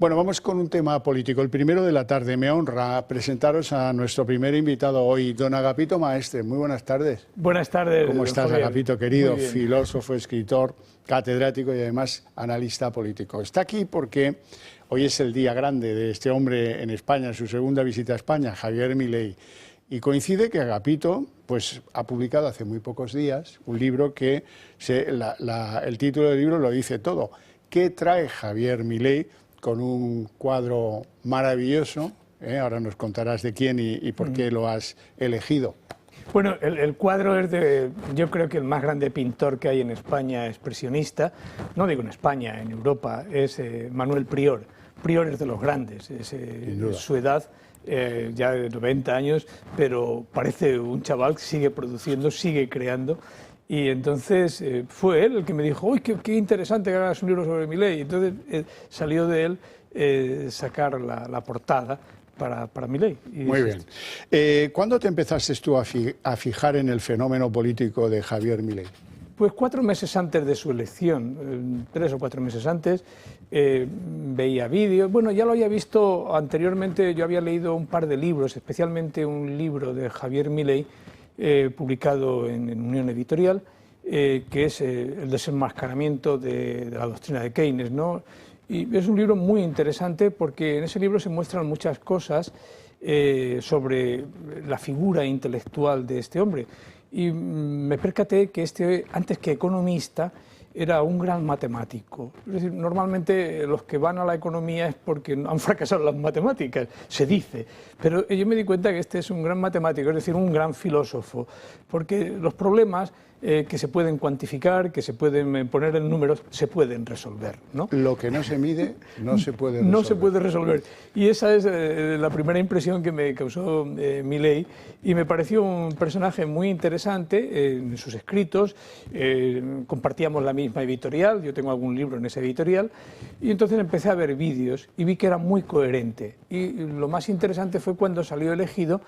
Bueno, vamos con un tema político. El primero de la tarde. Me honra presentaros a nuestro primer invitado hoy, don Agapito Maestre. Muy buenas tardes. Buenas tardes. ¿Cómo estás, Javier? Agapito, querido? Filósofo, escritor, catedrático y además analista político. Está aquí porque hoy es el día grande de este hombre en España, en su segunda visita a España, Javier Milei. Y coincide que Agapito pues, ha publicado hace muy pocos días un libro que el título del libro lo dice todo. ¿Qué trae Javier Milei? Con un cuadro maravilloso, ahora nos contarás de quién y por qué lo has elegido. Bueno, el cuadro es de, yo creo que el más grande pintor que hay en España, expresionista, no digo en España, en Europa, es Manuel Prior. Prior es de los grandes, es su edad, ya de 90 años, pero parece un chaval que sigue produciendo, sigue creando. Y entonces fue él el que me dijo, uy, qué interesante que hagas un libro sobre Milei. Y entonces salió de él sacar la portada para Milei. Muy bien. ¿Cuándo te empezaste tú a fijar en el fenómeno político de Javier Milei? Pues 4 meses antes de su elección, 3 o 4 meses antes, veía vídeos. Bueno, ya lo había visto anteriormente, yo había leído un par de libros, especialmente un libro de Javier Milei, publicado en Unión Editorial, que es el desenmascaramiento de la doctrina de Keynes, ¿no? Y es un libro muy interesante porque en ese libro se muestran muchas cosas sobre la figura intelectual de este hombre. Y me percaté que antes que economista, era un gran matemático. Es decir, normalmente los que van a la economía es porque han fracasado en las matemáticas, se dice. Pero yo me di cuenta que este es un gran matemático, es decir, un gran filósofo, porque los problemas que se pueden cuantificar, que se pueden poner en números, se pueden resolver, ¿no? Lo que no se mide no se puede resolver. No se puede resolver. Y esa es la primera impresión que me causó Milei, y me pareció un personaje muy interesante en sus escritos. Compartíamos la misma editorial, yo tengo algún libro en esa editorial, y entonces empecé a ver vídeos y vi que era muy coherente. Y lo más interesante fue cuando salió elegido,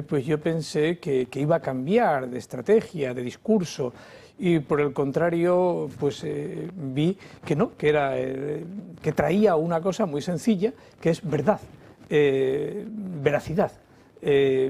pues yo pensé que iba a cambiar de estrategia, de discurso, y por el contrario, pues vi que no, que traía una cosa muy sencilla, que es verdad, veracidad.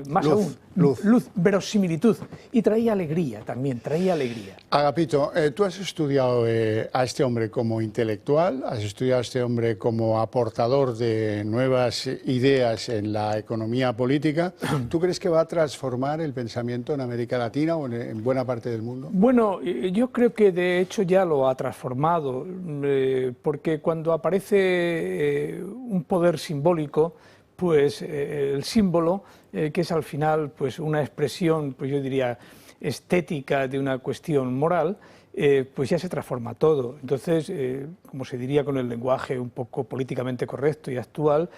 Más aún, luz, verosimilitud, y traía alegría también, traía alegría. Agapito, tú has estudiado a este hombre como intelectual, has estudiado a este hombre como aportador de nuevas ideas en la economía política. ¿Tú crees que va a transformar el pensamiento en América Latina o en buena parte del mundo? Bueno, yo creo que de hecho ya lo ha transformado, porque cuando aparece un poder simbólico, pues el símbolo, que es al final pues una expresión, pues yo diría, estética de una cuestión moral, pues ya se transforma todo. Entonces, como se diría con el lenguaje un poco políticamente correcto y actual,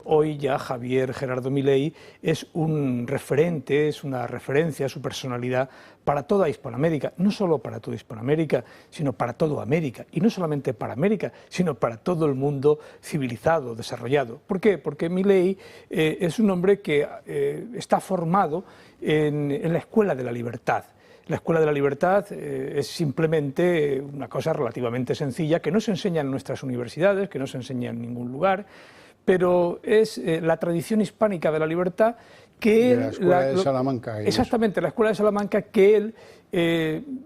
hoy ya Javier Gerardo Milei es un referente, es una referencia a su personalidad para toda Hispanoamérica, no solo para toda Hispanoamérica, sino para toda América, y no solamente para América, sino para todo el mundo civilizado, desarrollado. ¿Por qué? Porque Milei es un hombre que está formado en la Escuela de la Libertad. La Escuela de la Libertad es simplemente una cosa relativamente sencilla que no se enseña en nuestras universidades, que no se enseña en ningún lugar, pero es la tradición hispánica de la libertad que de la Escuela de Salamanca. Exactamente, la Escuela de Salamanca, que él,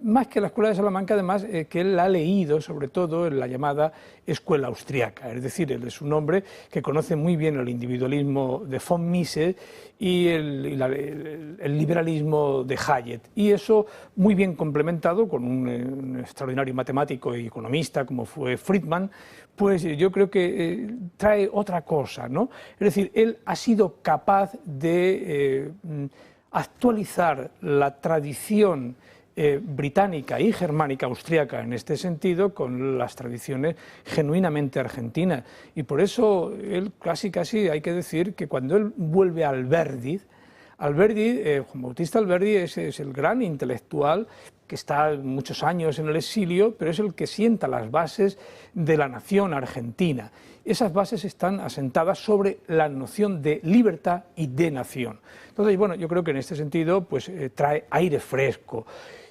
más que la Escuela de Salamanca, además, que él la ha leído, sobre todo, en la llamada Escuela Austriaca. Es decir, él es un hombre que conoce muy bien el individualismo de von Mises y el liberalismo de Hayek. Y eso muy bien complementado con un extraordinario matemático y economista como fue Friedman, pues yo creo que trae otra cosa, ¿no? Es decir, él ha sido capaz de actualizar la tradición británica y germánica, austríaca en este sentido, con las tradiciones genuinamente argentinas. Y por eso él casi hay que decir que cuando él vuelve a Alberdi, Juan Bautista Alberdi es el gran intelectual que está muchos años en el exilio, pero es el que sienta las bases de la nación argentina. Esas bases están asentadas sobre la noción de libertad y de nación. Entonces, bueno, yo creo que en este sentido pues, trae aire fresco.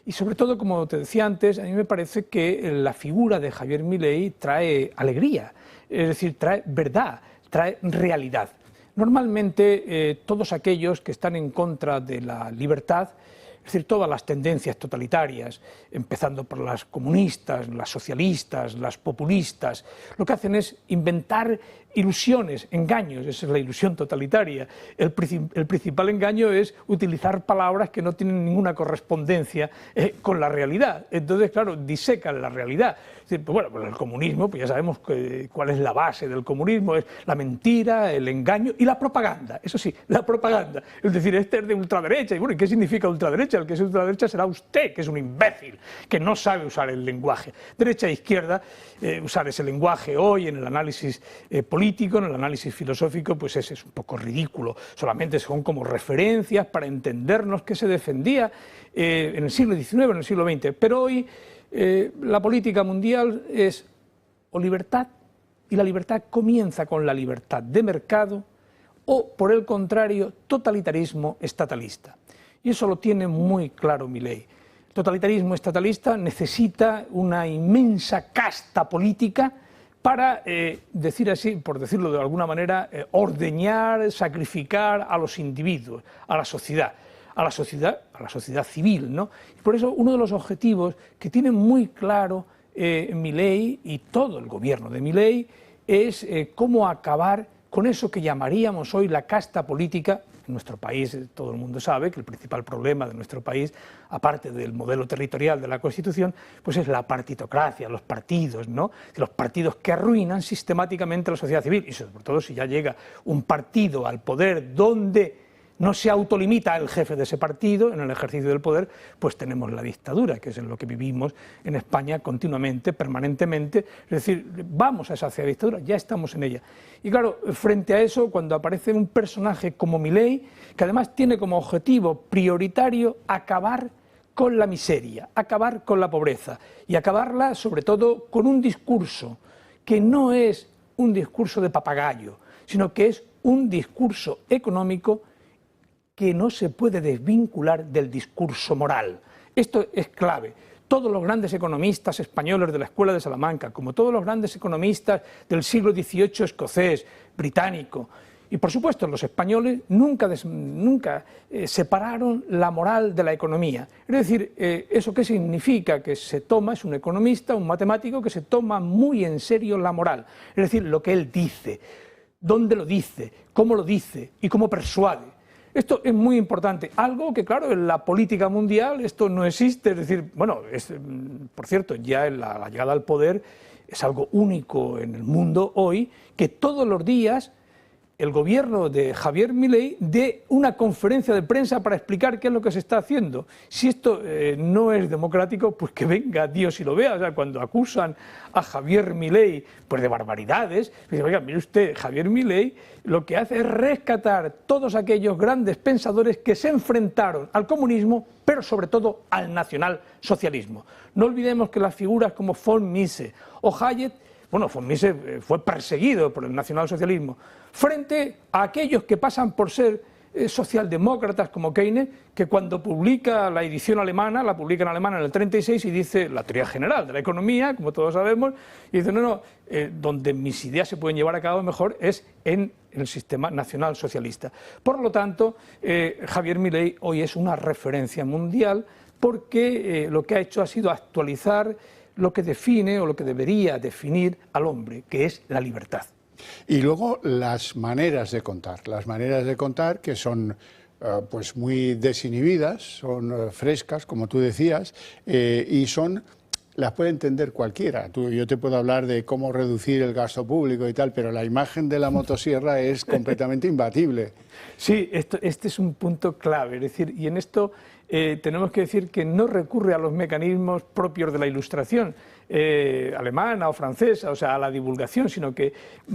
Y sobre todo, como te decía antes, a mí me parece que la figura de Javier Milei trae alegría. es decir, trae verdad, trae realidad. Normalmente todos aquellos que están en contra de la libertad, es decir, todas las tendencias totalitarias, empezando por las comunistas, las socialistas, las populistas, lo que hacen es inventar ilusiones, engaños, esa es la ilusión totalitaria. El principal engaño es utilizar palabras que no tienen ninguna correspondencia con la realidad. Entonces, claro, disecan la realidad. Es decir, pues bueno, pues el comunismo, pues ya sabemos cuál es la base del comunismo, es la mentira, el engaño y la propaganda. Eso sí, la propaganda. Es decir, este es de ultraderecha. Y bueno, ¿y qué significa ultraderecha? El que es ultraderecha será usted, que es un imbécil, que no sabe usar el lenguaje. Derecha e izquierda, usar ese lenguaje hoy en el análisis político, en el análisis filosófico, pues es un poco ridículo. Solamente son como referencias para entendernos qué se defendía en el siglo XIX, en el siglo XX. Pero hoy la política mundial es o libertad, y la libertad comienza con la libertad de mercado, o por el contrario, totalitarismo estatalista. Y eso lo tiene muy claro Milei. El totalitarismo estatalista necesita una inmensa casta política para, decir así, por decirlo de alguna manera, ordeñar, sacrificar a los individuos, a la sociedad civil, ¿no? Y por eso uno de los objetivos que tiene muy claro Milei y todo el gobierno de Milei es cómo acabar con eso que llamaríamos hoy la casta política. En nuestro país todo el mundo sabe que el principal problema de nuestro país, aparte del modelo territorial de la Constitución, pues es la partitocracia, los partidos, ¿no? Los partidos que arruinan sistemáticamente la sociedad civil, y sobre todo si ya llega un partido al poder donde no se autolimita el jefe de ese partido en el ejercicio del poder, pues tenemos la dictadura, que es en lo que vivimos en España continuamente, permanentemente. Es decir, vamos a esa dictadura, ya estamos en ella. Y claro, frente a eso, cuando aparece un personaje como Milei, que además tiene como objetivo prioritario acabar con la miseria, acabar con la pobreza, y acabarla sobre todo con un discurso que no es un discurso de papagayo, sino que es un discurso económico que no se puede desvincular del discurso moral. Esto es clave. Todos los grandes economistas españoles de la Escuela de Salamanca, como todos los grandes economistas del siglo XVIII escocés, británico, y por supuesto los españoles nunca separaron la moral de la economía. Es decir, ¿eso qué significa? Que se toma, es un economista, un matemático que se toma muy en serio la moral. Es decir, lo que él dice, dónde lo dice, cómo lo dice y cómo persuade. Esto es muy importante, algo que claro en la política mundial esto no existe, es decir, bueno, por cierto, ya en la llegada al poder es algo único en el mundo hoy, que todos los días el gobierno de Javier Milei dé una conferencia de prensa para explicar qué es lo que se está haciendo. Si esto no es democrático, pues que venga Dios y lo vea. O sea, cuando acusan a Javier Milei pues de barbaridades, dicen, oiga, mire usted, Javier Milei lo que hace es rescatar todos aquellos grandes pensadores que se enfrentaron al comunismo, pero sobre todo al nacionalsocialismo. No olvidemos que las figuras como von Mises o Hayek, bueno, von Mises fue perseguido por el nacionalsocialismo, frente a aquellos que pasan por ser socialdemócratas como Keynes, que cuando publica la edición alemana, la publica en alemán en el 36 y dice la teoría general de la economía, como todos sabemos, y dice, donde mis ideas se pueden llevar a cabo mejor es en el sistema nacionalsocialista. Por lo tanto, Javier Milei hoy es una referencia mundial porque lo que ha hecho ha sido actualizar lo que define o lo que debería definir al hombre, que es la libertad. Y luego las maneras de contar que son pues muy desinhibidas, son frescas, como tú decías, y las puede entender cualquiera. Yo te puedo hablar de cómo reducir el gasto público y tal, pero la imagen de la motosierra es completamente imbatible. Sí, este es un punto clave, es decir, y en esto tenemos que decir que no recurre a los mecanismos propios de la Ilustración alemana o francesa, o sea, a la divulgación, sino que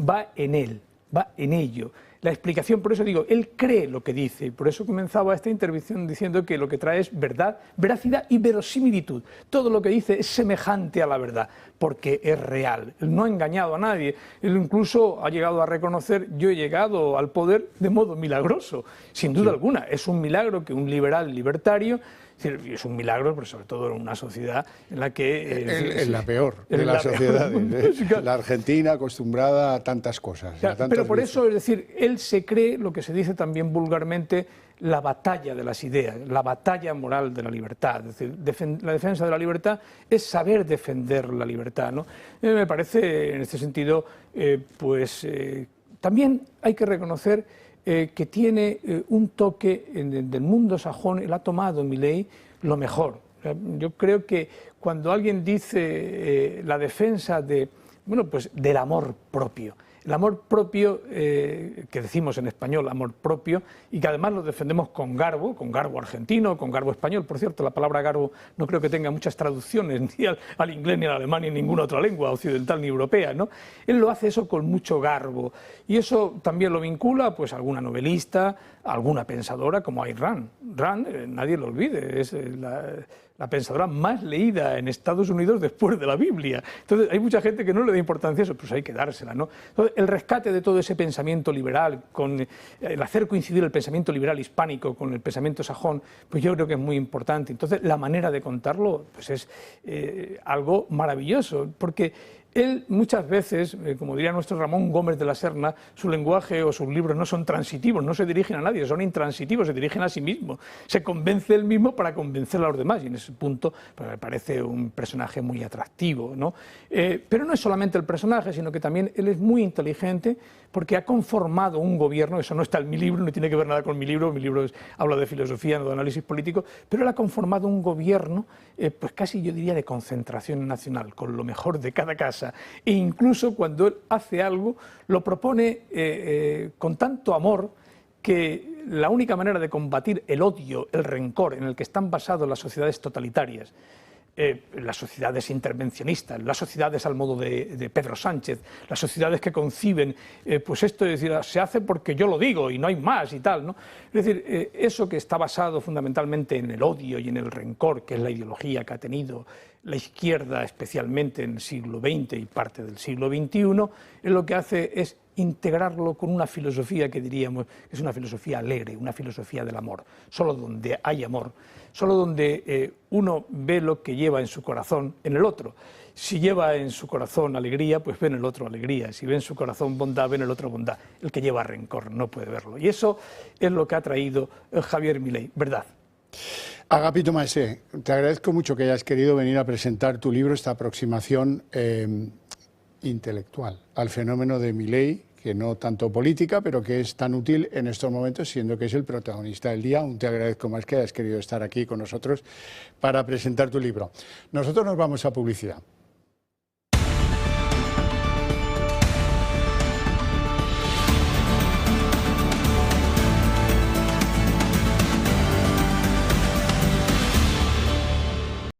va en él, va en ello. La explicación, por eso digo, él cree lo que dice, y por eso comenzaba esta intervención diciendo que lo que trae es verdad, veracidad y verosimilitud. Todo lo que dice es semejante a la verdad, porque es real. Él no ha engañado a nadie, él incluso ha llegado a reconocer, yo he llegado al poder de modo milagroso, sin duda alguna. Es un milagro que un liberal libertario Es decir, es un milagro, pero sobre todo en una sociedad en la que... En la peor de las sociedades. La Argentina acostumbrada a tantas cosas. Claro, pero por eso, es decir, él se cree lo que se dice también vulgarmente, la batalla de las ideas, la batalla moral de la libertad. Es decir, la defensa de la libertad es saber defender la libertad, ¿no? Me parece, en este sentido, también hay que reconocer que tiene un toque del mundo sajón. Él ha tomado, Milei, lo mejor. Yo creo que cuando alguien dice la defensa del amor propio, el amor propio, que decimos en español, amor propio, y que además lo defendemos con garbo argentino, con garbo español. Por cierto, la palabra garbo no creo que tenga muchas traducciones, ni al inglés, ni al alemán, ni en ninguna otra lengua occidental ni europea, ¿no? Él lo hace eso con mucho garbo, y eso también lo vincula pues, a alguna novelista, a alguna pensadora como Ayn Rand. Rand, nadie lo olvide, es la pensadora más leída en Estados Unidos después de la Biblia. Entonces, hay mucha gente que no le da importancia a eso, pues hay que dársela, ¿no? Entonces, el rescate de todo ese pensamiento liberal, el hacer coincidir el pensamiento liberal hispánico con el pensamiento sajón, pues yo creo que es muy importante. Entonces, la manera de contarlo pues es algo maravilloso, porque él muchas veces, como diría nuestro Ramón Gómez de la Serna, su lenguaje o sus libros no son transitivos, no se dirigen a nadie, son intransitivos, se dirigen a sí mismo. Se convence él mismo para convencer a los demás, y en ese punto pues, me parece un personaje muy atractivo, ¿no? Pero no es solamente el personaje, sino que también él es muy inteligente porque ha conformado un gobierno. Eso no está en mi libro, no tiene que ver nada con mi libro habla de filosofía, no de análisis político, pero él ha conformado un gobierno, pues casi yo diría de concentración nacional, con lo mejor de cada casa, e incluso cuando él hace algo, lo propone con tanto amor que la única manera de combatir el odio, el rencor en el que están basadas las sociedades totalitarias, las sociedades intervencionistas, las sociedades al modo de Pedro Sánchez, las sociedades que conciben, pues esto es decir, se hace porque yo lo digo y no hay más y tal, ¿no? Es decir, eso que está basado fundamentalmente en el odio y en el rencor, que es la ideología que ha tenido la izquierda, especialmente en el siglo XX y parte del siglo XXI, es lo que hace es integrarlo con una filosofía que diríamos que es una filosofía alegre, una filosofía del amor. Solo donde hay amor, solo donde uno ve lo que lleva en su corazón en el otro. Si lleva en su corazón alegría, pues ve en el otro alegría. Si ve en su corazón bondad, ve en el otro bondad. El que lleva rencor no puede verlo. Y eso es lo que ha traído Javier Milei, ¿verdad? Agapito Maesé, te agradezco mucho que hayas querido venir a presentar tu libro, esta aproximación intelectual al fenómeno de Milei, que no tanto política, pero que es tan útil en estos momentos, siendo que es el protagonista del día. Aún te agradezco más que hayas querido estar aquí con nosotros para presentar tu libro. Nosotros nos vamos a publicidad.